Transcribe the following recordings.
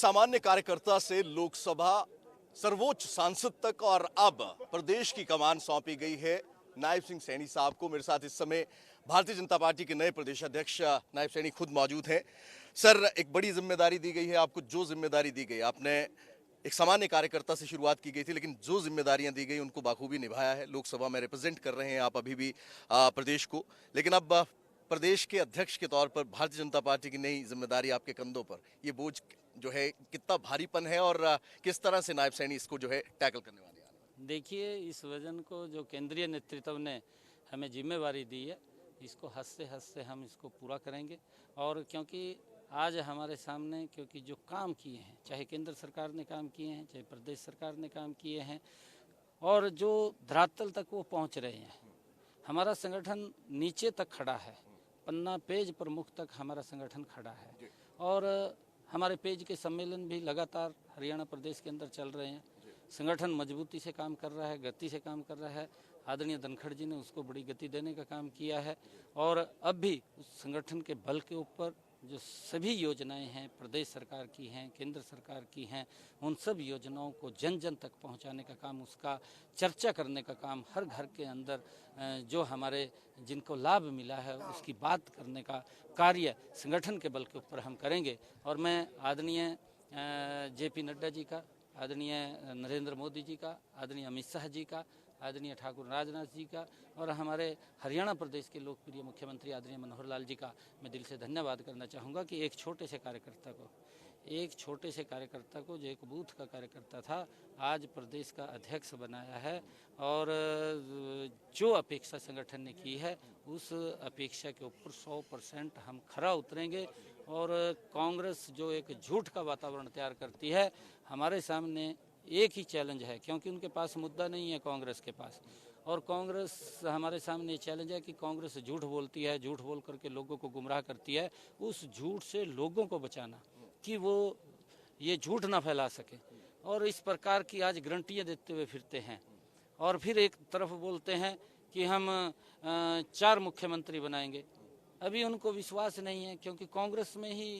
सामान्य कार्यकर्ता से लोकसभा सर्वोच्च सांसद तक और अब प्रदेश की कमान सौंपी गई है नायब सिंह सैनी साहब को। मेरे साथ इस समय भारतीय जनता पार्टी के नए प्रदेश अध्यक्ष नायब सैनी खुद मौजूद हैं। सर, एक बड़ी जिम्मेदारी दी गई है आपको। जो जिम्मेदारी दी गई, आपने एक सामान्य कार्यकर्ता से शुरुआत की गई थी, लेकिन जो जिम्मेदारियां दी गई उनको बाखूबी निभाया है। लोकसभा में रिप्रेजेंट कर रहे हैं आप अभी भी प्रदेश को, लेकिन अब प्रदेश के अध्यक्ष के तौर पर भारतीय जनता पार्टी की नई जिम्मेदारी आपके कंधों पर। ये बोझ जो है कितना भारीपन है और किस तरह से नायब सैनी इसको जो है टैकल करने वाले हैं? देखिए, इस वजन को जो केंद्रीय नेतृत्व ने हमें जिम्मेवारी दी है, इसको हंसते हंसते हम इसको पूरा करेंगे। और क्योंकि आज हमारे सामने क्योंकि जो काम किए हैं, चाहे केंद्र सरकार ने काम किए हैं, चाहे प्रदेश सरकार ने काम किए हैं, और जो धरातल तक वो पहुंच रहे हैं, हमारा संगठन नीचे तक खड़ा है, पन्ना पेज प्रमुख तक हमारा संगठन खड़ा है। और हमारे पेज के सम्मेलन भी लगातार हरियाणा प्रदेश के अंदर चल रहे हैं। संगठन मजबूती से काम कर रहा है, गति से काम कर रहा है। आदरणीय धनखड़ जी ने उसको बड़ी गति देने का काम किया है। और अब भी उस संगठन के बल के ऊपर जो सभी योजनाएं हैं, प्रदेश सरकार की हैं, केंद्र सरकार की हैं, उन सब योजनाओं को जन जन तक पहुंचाने का काम, उसका चर्चा करने का काम, हर घर के अंदर जो हमारे जिनको लाभ मिला है उसकी बात करने का कार्य संगठन के बल के ऊपर हम करेंगे। और मैं आदरणीय JP नड्डा जी का, आदरणीय नरेंद्र मोदी जी का, आदरणीय अमित शाह जी का, आदरणीय ठाकुर राजनाथ जी का और हमारे हरियाणा प्रदेश के लोकप्रिय मुख्यमंत्री आदरणीय मनोहर लाल जी का मैं दिल से धन्यवाद करना चाहूँगा कि एक छोटे से कार्यकर्ता को जो एक बूथ का कार्यकर्ता था, आज प्रदेश का अध्यक्ष बनाया है। और जो अपेक्षा संगठन ने की है, उस अपेक्षा के ऊपर 100% हम खरा उतरेंगे। और कांग्रेस जो एक झूठ का वातावरण तैयार करती है, हमारे सामने एक ही चैलेंज है, क्योंकि उनके पास मुद्दा नहीं है कांग्रेस के पास। और कांग्रेस हमारे सामने चैलेंज है कि कांग्रेस झूठ बोलती है, झूठ बोल करके लोगों को गुमराह करती है। उस झूठ से लोगों को बचाना कि वो ये झूठ ना फैला सके, और इस प्रकार की आज गारंटियां देते हुए फिरते हैं। और फिर एक तरफ बोलते हैं कि हम 4 मुख्यमंत्री बनाएंगे। अभी उनको विश्वास नहीं है, क्योंकि कांग्रेस में ही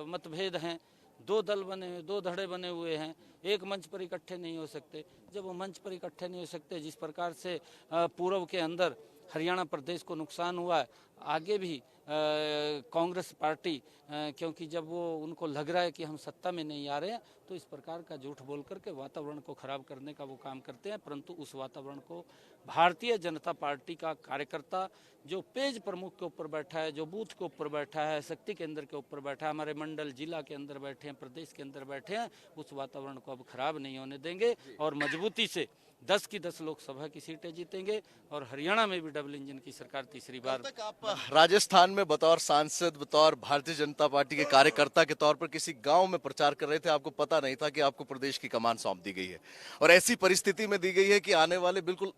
मतभेद हैं, 2 दल बने हुए, 2 धड़े बने हुए हैं, एक मंच पर इकट्ठे नहीं हो सकते। जब वो मंच पर इकट्ठे नहीं हो सकते, जिस प्रकार से पूर्व के अंदर हरियाणा प्रदेश को नुकसान हुआ है, आगे भी कांग्रेस पार्टी क्योंकि जब वो उनको लग रहा है कि हम सत्ता में नहीं आ रहे हैं, तो इस प्रकार का झूठ बोल करके वातावरण को खराब करने का वो काम करते हैं। परंतु उस वातावरण को भारतीय जनता पार्टी का कार्यकर्ता जो पेज प्रमुख के ऊपर बैठा है, जो बूथ के ऊपर बैठा है, शक्ति केंद्र के ऊपर बैठा है, हमारे मंडल जिला के अंदर बैठे हैं, प्रदेश के अंदर बैठे हैं, उस वातावरण को अब खराब नहीं होने देंगे और मजबूती से 10 की 10 लोकसभा की सीटें जीतेंगे। और हरियाणा में भी डबल इंजन की सरकार तीसरी बार। तक आप राजस्थान में बतौर सांसद, बतौर भारतीय जनता पार्टी के कार्यकर्ता के तौर पर किसी गांव में प्रचार कर रहे थे, आपको पता नहीं था कि आपको प्रदेश की कमान सौंप दी गई है, और ऐसी परिस्थिति में दी गई है कि आने वाले बिल्कुल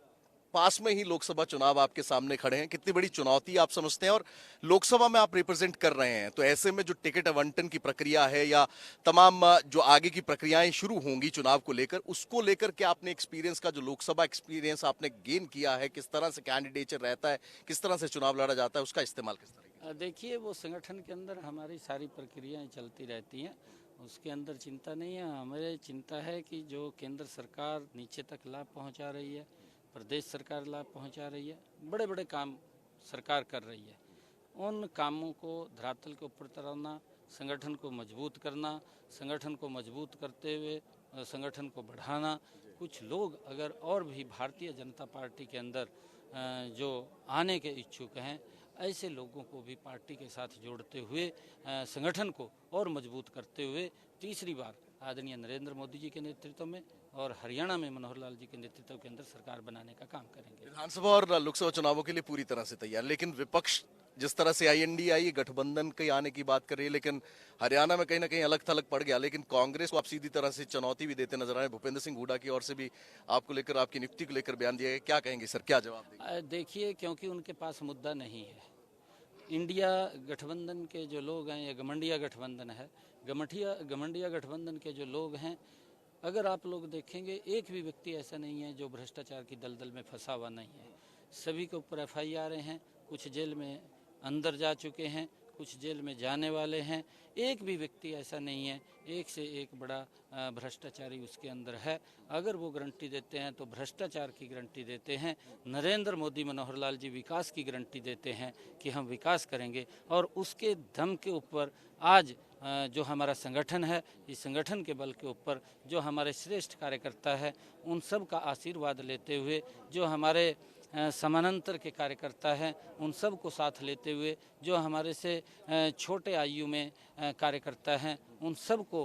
पास में ही लोकसभा चुनाव आपके सामने खड़े हैं। कितनी बड़ी चुनौती आप समझते हैं, और लोकसभा में आप रिप्रेजेंट कर रहे हैं, तो ऐसे में जो टिकट आवंटन की प्रक्रिया है या तमाम जो आगे की प्रक्रियाएं शुरू होंगी चुनाव को लेकर, उसको लेकर क्या आपने एक्सपीरियंस का, जो लोकसभा एक्सपीरियंस आपने गेन किया है, किस तरह से कैंडिडेचर रहता है, किस तरह से चुनाव लड़ा जाता है, उसका इस्तेमाल किस तरह? देखिए, वो संगठन के अंदर हमारी सारी प्रक्रियाएं चलती रहती हैं, उसके अंदर चिंता नहीं है। हमें चिंता है कि जो केंद्र सरकार नीचे तक लाभ पहुंचा रही है, प्रदेश सरकार लाभ पहुंचा रही है, बड़े बड़े काम सरकार कर रही है, उन कामों को धरातल के ऊपर उतारना, संगठन को मजबूत करना, संगठन को मजबूत करते हुए संगठन को बढ़ाना। कुछ लोग अगर और भी भारतीय जनता पार्टी के अंदर जो आने के इच्छुक हैं, ऐसे लोगों को भी पार्टी के साथ जोड़ते हुए संगठन को और मजबूत करते हुए तीसरी बार आदरणीय नरेंद्र मोदी जी के नेतृत्व में और हरियाणा में मनोहर लाल जी के नेतृत्व के अंदर सरकार बनाने का काम करेंगे। विधानसभा और लोकसभा चुनावों के लिए पूरी तरह से तैयार, लेकिन विपक्ष जिस तरह से INDI गठबंधन के आने की बात कर रही है, लेकिन हरियाणा में कहीं ना कहीं अलग थलग पड़ गया। लेकिन कांग्रेस को आप सीधी तरह से चुनौती भी देते नजर आए। भूपेंद्र सिंह हुड्डा की ओर से भी आपको लेकर, आपकी नियुक्ति को लेकर बयान दिया गया, क्या कहेंगे सर, क्या जवाब देंगे? देखिए, क्योंकि उनके पास मुद्दा नहीं है। इंडिया गठबंधन के जो लोग हैं, या गठबंडिया गठबंधन है, गठबंडिया गठबंधन के जो लोग हैं, अगर आप लोग देखेंगे, एक भी व्यक्ति ऐसा नहीं है जो भ्रष्टाचार की दलदल में फंसा हुआ नहीं है। सभी के ऊपर FIR हैं, कुछ जेल में अंदर जा चुके हैं, कुछ जेल में जाने वाले हैं। एक भी व्यक्ति ऐसा नहीं है, एक से एक बड़ा भ्रष्टाचारी उसके अंदर है। अगर वो गारंटी देते हैं तो भ्रष्टाचार की गारंटी देते हैं। नरेंद्र मोदी मनोहर लाल जी विकास की गारंटी देते हैं कि हम विकास करेंगे, और उसके दम के ऊपर आज जो हमारा संगठन है, इस संगठन के बल के ऊपर जो हमारे श्रेष्ठ कार्यकर्ता है, उन सब का आशीर्वाद लेते हुए, जो हमारे समानांतर के कार्यकर्ता हैं, उन सब को साथ लेते हुए, जो हमारे से छोटे आयु में कार्यकर्ता हैं, उन सब को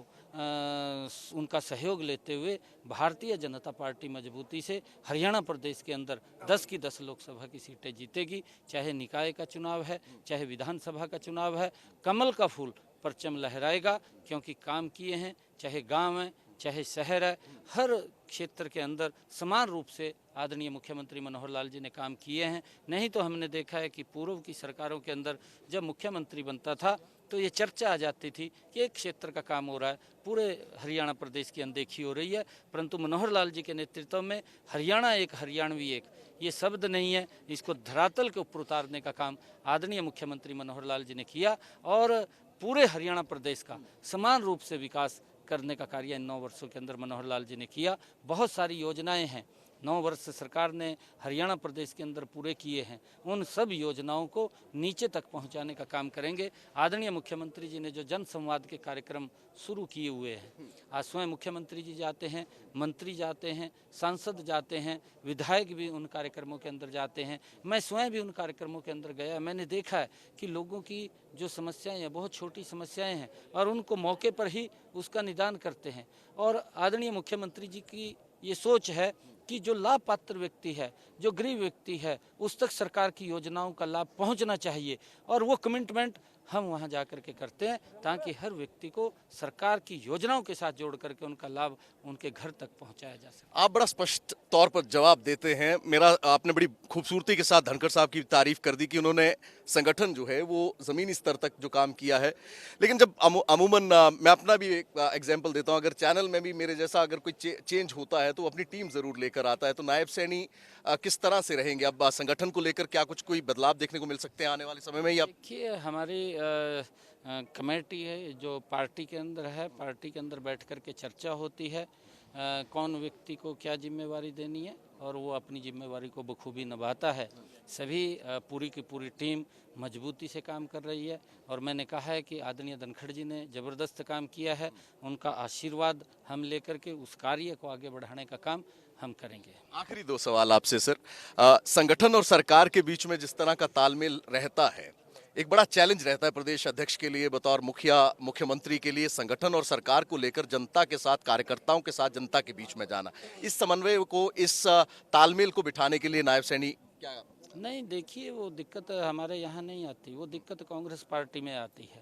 उनका सहयोग लेते हुए भारतीय जनता पार्टी मजबूती से हरियाणा प्रदेश के अंदर 10 की 10 लोकसभा की सीटें जीतेगी। चाहे निकाय का चुनाव है, चाहे विधानसभा का चुनाव है, कमल का फूल परचम लहराएगा, क्योंकि काम किए हैं। चाहे गांव है, चाहे शहर है, हर क्षेत्र के अंदर समान रूप से आदरणीय मुख्यमंत्री मनोहर लाल जी ने काम किए हैं। नहीं तो हमने देखा है कि पूर्व की सरकारों के अंदर जब मुख्यमंत्री बनता था तो ये चर्चा आ जाती थी कि एक क्षेत्र का काम हो रहा है, पूरे हरियाणा प्रदेश की अनदेखी हो रही है। परंतु मनोहर लाल जी के नेतृत्व में हरियाणा एक, हरियाणवी एक, ये शब्द नहीं है, इसको धरातल के ऊपर उतारने का काम आदरणीय मुख्यमंत्री मनोहर लाल जी ने किया, और पूरे हरियाणा प्रदेश का समान रूप से विकास करने का कार्य इन 9 वर्षों के अंदर मनोहर लाल जी ने किया। बहुत सारी योजनाएं हैं 9 वर्ष सरकार ने हरियाणा प्रदेश के अंदर पूरे किए हैं, उन सब योजनाओं को नीचे तक पहुंचाने का काम करेंगे। आदरणीय मुख्यमंत्री जी ने जो जन संवाद के कार्यक्रम शुरू किए हुए हैं, आज स्वयं मुख्यमंत्री जी जाते हैं, मंत्री जाते हैं, सांसद जाते हैं, विधायक भी उन कार्यक्रमों के अंदर जाते हैं। मैं स्वयं भी उन कार्यक्रमों के अंदर गया, मैंने देखा है कि लोगों की जो समस्याएं हैं, बहुत छोटी समस्याएं हैं, और उनको मौके पर ही उसका निदान करते हैं। और आदरणीय मुख्यमंत्री जी की ये सोच है कि जो लाभ पात्र व्यक्ति है, जो गरीब व्यक्ति है, उस तक सरकार की योजनाओं का लाभ पहुंचना चाहिए, और वो कमिटमेंट हम वहां जाकर के करते हैं, ताकि हर व्यक्ति को सरकार की योजनाओं के साथ जोड़ करके उनका लाभ उनके घर तक पहुंचाया जा सके। आप बड़ा स्पष्ट तौर पर जवाब देते हैं। आपने बड़ी खूबसूरती के साथ धनखड़ साहब की तारीफ कर दी कि उन्होंने संगठन जो है वो जमीनी स्तर तक जो काम किया है। लेकिन जब अमूमन मैं अपना भी एक एग्जाम्पल देता हूं, अगर चैनल में भी मेरे जैसा अगर कोई चेंज होता है तो वो अपनी टीम जरूर लेकर आता है। तो नायब सैनी किस तरह से रहेंगे? अब संगठन को लेकर क्या कुछ कोई बदलाव देखने को मिल सकते हैं आने वाले समय में? या देखिए, हमारी कमेटी है जो पार्टी के अंदर है, पार्टी के अंदर बैठ कर के चर्चा होती है कौन व्यक्ति को क्या जिम्मेवारी देनी है, और वो अपनी जिम्मेवारी को बखूबी निभाता है। सभी पूरी की पूरी टीम मजबूती से काम कर रही है, और मैंने कहा है कि आदरणीय धनखड़ जी ने ज़बरदस्त काम किया है, उनका आशीर्वाद हम लेकर के उस कार्य को आगे बढ़ाने का काम हम करेंगे। आखिरी 2 सवाल आपसे सर। संगठन और सरकार के बीच में जिस तरह का तालमेल रहता है, एक बड़ा चैलेंज रहता है प्रदेश अध्यक्ष के लिए, बतौर मुख्यमंत्री के लिए, संगठन और सरकार को लेकर जनता के साथ, कार्यकर्ताओं के साथ जनता के बीच में जाना। इस समन्वय को, इस तालमेल को बिठाने के लिए नायब सैनी क्या? नहीं, देखिए, वो दिक्कत हमारे यहाँ नहीं आती, वो दिक्कत कांग्रेस पार्टी में आती है।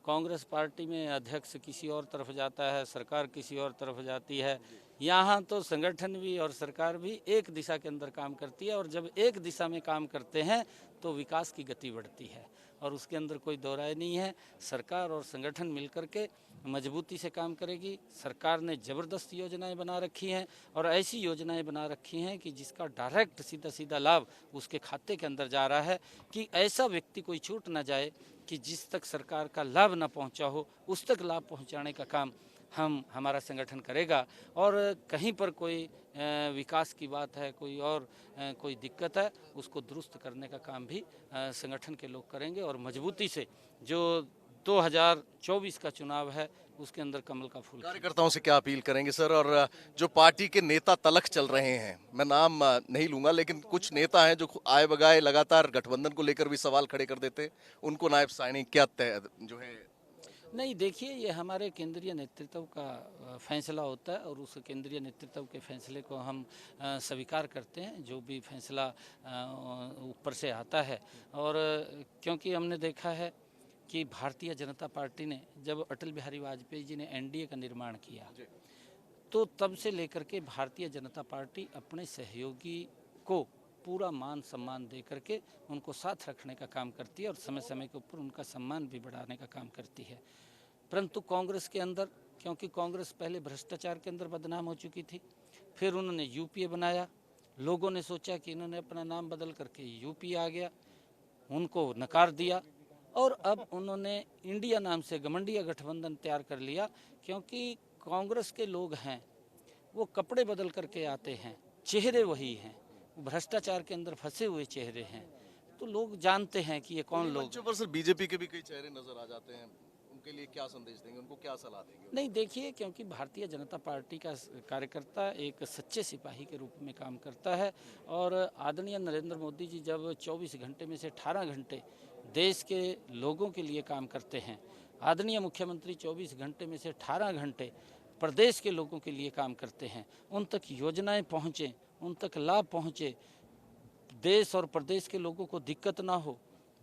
कांग्रेस पार्टी में अध्यक्ष किसी और तरफ जाता है, सरकार किसी और तरफ जाती है। यहाँ तो संगठन भी और सरकार भी एक दिशा के अंदर काम करती है, और जब एक दिशा में काम करते हैं तो विकास की गति बढ़ती है, और उसके अंदर कोई दो राय नहीं है। सरकार और संगठन मिलकर के मजबूती से काम करेगी। सरकार ने ज़बरदस्त योजनाएं बना रखी हैं, और ऐसी योजनाएं बना रखी हैं कि जिसका डायरेक्ट सीधा सीधा लाभ उसके खाते के अंदर जा रहा है, कि ऐसा व्यक्ति कोई छूट ना जाए कि जिस तक सरकार का लाभ ना पहुंचा हो, उस तक लाभ पहुंचाने का काम हमारा संगठन करेगा। और कहीं पर कोई विकास की बात है, कोई दिक्कत है, उसको दुरुस्त करने का काम भी संगठन के लोग करेंगे, और मजबूती से जो 2024 का चुनाव है उसके अंदर कमल का फूल। कार्यकर्ताओं से क्या अपील करेंगे सर? और जो पार्टी के नेता तलख चल रहे हैं, मैं नाम नहीं लूंगा, लेकिन कुछ नेता हैं जो आए बगाए लगातार गठबंधन को लेकर भी सवाल खड़े कर देते, उनको नायब सैनी क्या जो है? नहीं, देखिए, ये हमारे केंद्रीय नेतृत्व का फैसला होता है, और उस केंद्रीय नेतृत्व के फैसले को हम स्वीकार करते हैं, जो भी फैसला ऊपर से आता है। और क्योंकि हमने देखा है कि भारतीय जनता पार्टी ने, जब अटल बिहारी वाजपेयी जी ने एनडीए का निर्माण किया, तो तब से लेकर के भारतीय जनता पार्टी अपने सहयोगी को पूरा मान सम्मान दे करके उनको साथ रखने का काम करती है, और समय समय के ऊपर उनका सम्मान भी बढ़ाने का काम करती है। परंतु कांग्रेस के अंदर, क्योंकि कांग्रेस पहले भ्रष्टाचार के अंदर बदनाम हो चुकी थी, फिर उन्होंने यूपीए बनाया, लोगों ने सोचा कि इन्होंने अपना नाम बदल करके यूपीए आ गया, उनको नकार दिया, और अब उन्होंने इंडिया नाम से घमंडिया गठबंधन तैयार कर लिया, क्योंकि कांग्रेस के लोग हैं वो कपड़े बदल करके आते हैं, चेहरे वही हैं, भ्रष्टाचार के अंदर फंसे हुए चेहरे हैं, तो लोग जानते हैं कि ये कौन लोग। मंचों पर सिर्फ बीजेपी के भी कई चेहरे नजर आ जाते हैं, उनके लिए क्या संदेश देंगे, उनको क्या सलाह देंगे? नहीं, देखिए, क्योंकि भारतीय जनता पार्टी का कार्यकर्ता एक सच्चे सिपाही के रूप में काम करता है, और आदरणीय नरेंद्र मोदी जी जब 24 घंटे में से 18 घंटे देश के लोगों के लिए काम करते हैं, आदरणीय मुख्यमंत्री 24 घंटे में से 18 घंटे प्रदेश के लोगों के लिए काम करते हैं, उन तक योजनाएं पहुँचें, उन तक लाभ पहुँचे, देश और प्रदेश के लोगों को दिक्कत ना हो,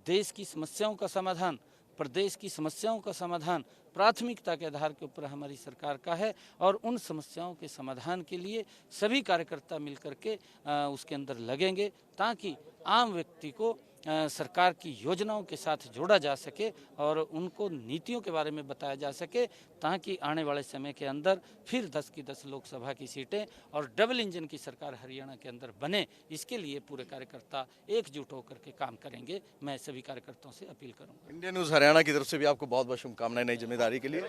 देश की समस्याओं का समाधान, प्रदेश की समस्याओं का समाधान प्राथमिकता के आधार के ऊपर हमारी सरकार का है, और उन समस्याओं के समाधान के लिए सभी कार्यकर्ता मिलकर के उसके अंदर लगेंगे, ताकि आम व्यक्ति को सरकार की योजनाओं के साथ जोड़ा जा सके और उनको नीतियों के बारे में बताया जा सके, ताकि आने वाले समय के अंदर फिर 10 की 10 लोकसभा की सीटें और डबल इंजन की सरकार हरियाणा के अंदर बने। इसके लिए पूरे कार्यकर्ता एकजुट होकर के काम करेंगे। मैं सभी कार्यकर्ताओं से अपील करूंगा। इंडिया न्यूज हरियाणा की तरफ से भी आपको बहुत बहुत शुभकामनाएं नई जिम्मेदारी के लिए।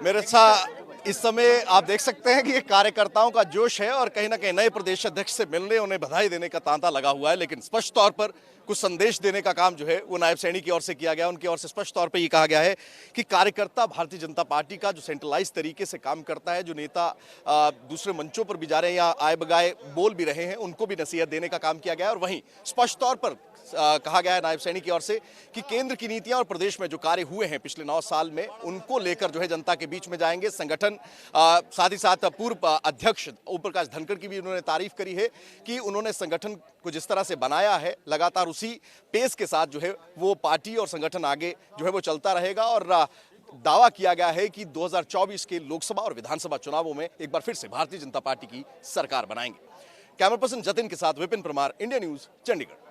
मेरे साथ इस समय आप देख सकते हैं कि ये कार्यकर्ताओं का जोश है और कहीं ना कहीं नए प्रदेश अध्यक्ष से मिलने, उन्हें बधाई देने का तांता लगा हुआ है, लेकिन स्पष्ट तौर पर कुछ संदेश देने का काम जो है वो नायब सैनी की ओर से किया गया। उनकी ओर से स्पष्ट तौर पर ये कहा गया है कि कार्यकर्ता भारतीय जनता पार्टी का जो सेंट्रलाइज तरीके से काम करता है, जो नेता दूसरे मंचों पर भी जा रहे हैं या आए बगाए बोल भी रहे हैं, उनको भी नसीहत देने का काम किया गया है। और वहीं स्पष्ट तौर पर कहा गया है नायब सैनी की ओर से कि केंद्र की नीतियां और प्रदेश में जो कार्य हुए हैं पिछले 9 साल में, उनको लेकर जो है जनता के बीच में जाएंगे। संगठन साथ ही साथ पूर्व अध्यक्ष ओम प्रकाश धनखड़ की भी उन्होंने तारीफ करी है कि उन्होंने संगठन को जिस तरह से बनाया है, लगातार उसी पेस के साथ जो है वो पार्टी और संगठन आगे जो है वो चलता रहेगा। और दावा किया गया है कि 2024 के लोकसभा और विधानसभा चुनावों में एक बार फिर से भारतीय जनता पार्टी की सरकार बनाएंगे। कैमरा पर्सन जतिन के साथ विपिन परमार, इंडिया न्यूज, चंडीगढ़।